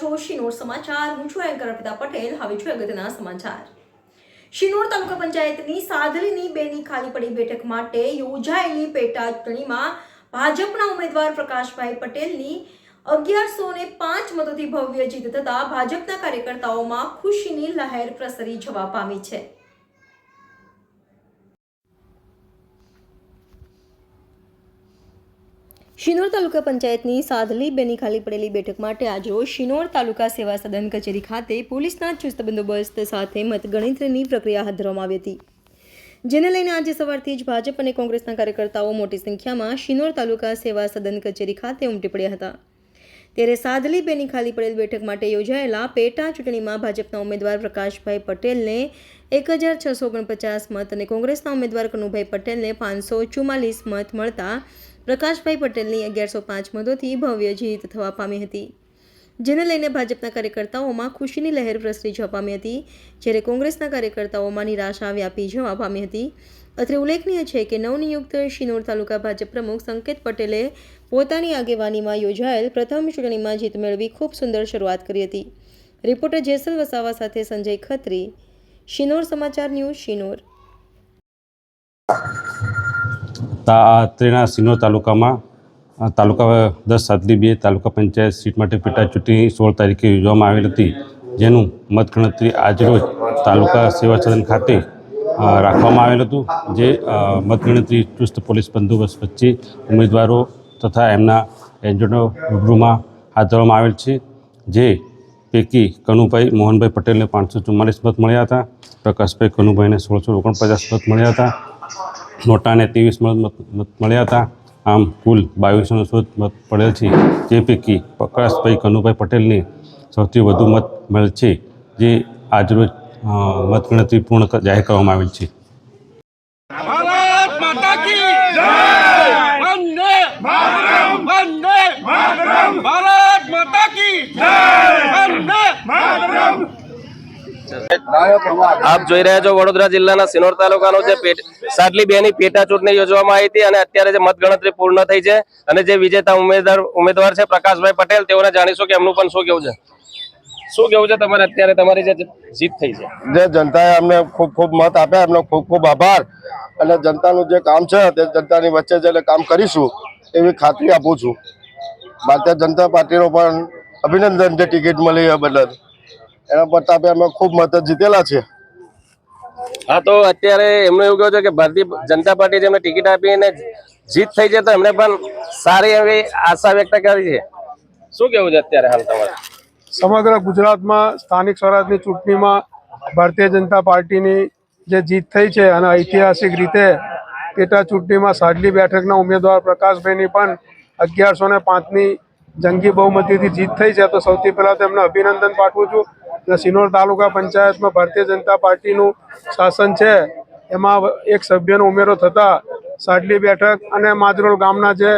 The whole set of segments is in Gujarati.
જો શિનોર સમાચાર, હું છું એન્કર અર્પિતા પટેલ। હવે જોઈએ અગત્યના સમાચાર। શિનોર તાલુકા પંચાયતની સાદલીની બેની ખાલી પડી બેઠક માટે યોજાયેલી પેટા ચૂંટણીમાં ભાજપના ઉમેદવાર પ્રકાશભાઈ પટેલની 1105 મતોથી ભવ્ય જીત થતા ભાજપના કાર્યકર્તાઓમાં ખુશીની લહેર પ્રસરી જવા પામી છે। શિનોર તાલુકા પંચાયતની સાદલી બેની ખાલી પડેલી બેઠક માટે આજરોજ શિનોર તાલુકા સેવા સદન કચેરી ખાતે પોલીસના ચુસ્ત બંદોબસ્ત સાથે મતગણતરીની પ્રક્રિયા હાથ ધરવામાં આવી હતી, જેને લઈને આજે સવારથી જ ભાજપ અને કોંગ્રેસના કાર્યકર્તાઓ મોટી સંખ્યામાં શિનોર તાલુકા સેવા સદન કચેરી ખાતે ઉમટી પડ્યા હતા। ત્યારે સાદલી બેની ખાલી પડેલ બેઠક માટે યોજાયેલા પેટા ચૂંટણીમાં ભાજપના ઉમેદવાર પ્રકાશભાઈ પટેલને 1649 મત અને કોંગ્રેસના ઉમેદવાર કનુભાઈ પટેલને 544 મત મળતા પ્રકાશભાઈ પટેલની 1105 મતોથી ભવ્ય જીત થવા પામી હતી, જેને લઈને ભાજપના કાર્યકર્તાઓમાં ખુશીની લહેર પ્રસરી જવા પામી હતી, જ્યારે કોંગ્રેસના કાર્યકર્તાઓમાં નિરાશા વ્યાપી જવા પામી હતી। અત્રે ઉલ્લેખનીય છે કે નવનિયુક્ત શિનોર તાલુકા ભાજપ પ્રમુખ સંકેત પટેલે પોતાની આગેવાનીમાં યોજાયેલ પ્રથમ ચૂંટણીમાં જીત મેળવી ખૂબ સુંદર શરૂઆત કરી હતી। રિપોર્ટર જેસલ વસાવા સાથે સંજય ખત્રી, શિનોર સમાચાર ન્યૂઝ, શિનોર। અત્રેના શિનોર તાલુકામાં તાલુકા 10 સાદલી 2 તાલુકા પંચાયત સીટ માટે પેટા ચૂંટણી 16 તારીખે યોજવામાં આવેલ હતી, જેનું મતગણતરી આજરોજ તાલુકા સેવા સદન ખાતે રાખવામાં આવેલ હતું, જે મતગણતરી ચુસ્ત પોલીસ બંદોબસ્ત વચ્ચે ઉમેદવારો તથા એમના એજન્ટો રૂબરૂમાં હાથ ધરવામાં આવેલ છે, જે પૈકી કનુભાઈ મોહનભાઈ પટેલને 544 મત મળ્યા હતા, પ્રકાશભાઈ કનુભાઈને 1649 મત મળ્યા હતા, નોટાને 23 મત મળ્યા હતા। આમ કુલ 2200 મત પડેલ છે, જે પૈકી પ્રકાશભાઈ કનુભાઈ પટેલને સૌથી વધુ મત મળેલ છે, જે આજરોજ મતગણતરી પૂર્ણ જાહેર કરવામાં આવેલ છે। भारत माता की जय, वंदे मातरम, वंदे मातरम, भारत माता की जय, वंदे मातरम। આપ જોઈ રહ્યા છો વડોદરા જિલ્લાના શિનોર તાલુકાનો જે સાદલી 2 ની પેટા ચૂંટણી યોજવામાં આવી હતી અને અત્યારે જે મતગણતરી પૂર્ણ થઈ છે અને જે વિજેતા ઉમેદવાર છે પ્રકાશભાઈ પટેલ, તેઓને જાણીશું કે એમનું પણ શું કેવું છે। શું કેવું છે તમારે અત્યારે તમારી જે જીત થઈ છે? જે જનતાએ અમને ખૂબ ખૂબ મત આપ્યા, એમનો ખૂબ ખૂબ આભાર, અને જનતાનું જે કામ છે તે જનતાની વચ્ચે જઈને કામ કરીશું એવી ખાતરી આપું છું। ભારતીય જનતા પાર્ટીનો પણ અભિનંદન, જે ટિકિટ મળી એ બદલ, એના પ્રતાપે અમે ખૂબ મત જીતેલા છે। હા, તો અત્યારે એમનું એવું કહ્યું છે કે ભારતીય જનતા પાર્ટી જેમને ટિકિટ આપી અને જીત થઈ છે, તો એમને પણ સારી એવી આશા વ્યક્ત કરી છે। શું કેવું છે અત્યારે હાલ તમારે? સમગ્ર ગુજરાતમાં સ્થાનિક સ્વરાજની ચૂંટણીમાં ભારતીય જનતા પાર્ટીની જે જીત થઈ છે અને ઐતિહાસિક રીતે પેટા ચૂંટણીમાં સાદલી બેઠકના ઉમેદવાર પ્રકાશભાઈની પણ 1105ની જંગી બહુમતીથી જીત થઈ છે, તો સૌથી પહેલાં તો એમને અભિનંદન પાઠવું છું। અને શિનોર તાલુકા પંચાયતમાં ભારતીય જનતા પાર્ટીનું શાસન છે, એમાં એક સભ્યનો ઉમેરો થતાં સાદલી બેઠક અને માજરોલ ગામના જે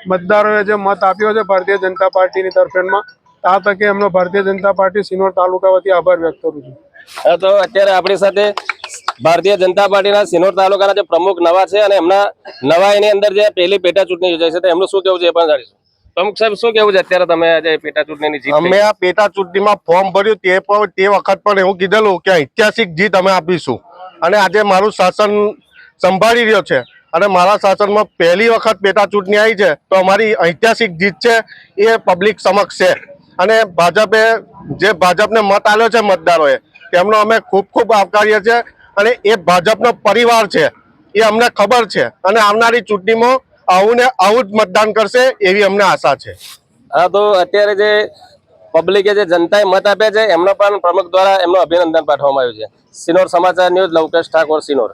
મતદારોએ જે મત આપ્યો છે ભારતીય જનતા પાર્ટીની તરફેણમાં, આ તકે એમનો ભારતીય જનતા પાર્ટી શિનોર તાલુકા વતી આભાર વ્યક્ત કરું છું। હા, તો અત્યારે આપણી સાથે ભારતીય જનતા પાર્ટીના શિનોર તાલુકાના જે પ્રમુખ નવા છે અને એમના નવા એની અંદર જે પહેલી પેટા ચૂંટણી યોજાઈ છે, તો એમનું શું કેવું છે એ પણ જાણીશું। પ્રમુખ સાહેબ, શું કેવું છે અત્યારે તમે આજે પેટા ચૂંટણીની જીત? અમે આ પેટા ચૂંટણીમાં ફોર્મ ભર્યું તે વખત પણ એવું કીધેલું કે ઐતિહાસિક જીત અમે આપીશું, અને આજે મારું શાસન સંભાળી રહ્યો છે અને મારા શાસનમાં પહેલી વખત પેટા ચૂંટણી આવી છે, તો અમારી ઐતિહાસિક જીત છે એ પબ્લિક સમક્ષ છે। અને ભાજપને મત આપ્યો છે મતદારોએ, તેમનો અમે ખૂબ ખૂબ આવકારીએ છીએ, અને એ ભાજપનો પરિવાર છે એ અમને ખબર છે, અને આવનારી ચૂંટણીમાં આવું ને આવું જ મતદાન કરશે એવી અમને આશા છે। હા, તો અત્યારે જે પબ્લિકે જે જનતાએ મત આપ્યા છે એમનો પણ પ્રમુખ દ્વારા એમનું અભિનંદન પાઠવવામાં આવ્યું છે। શિનોર સમાચાર ન્યૂઝ, લવકેશ ઠાકોર, શિનોર।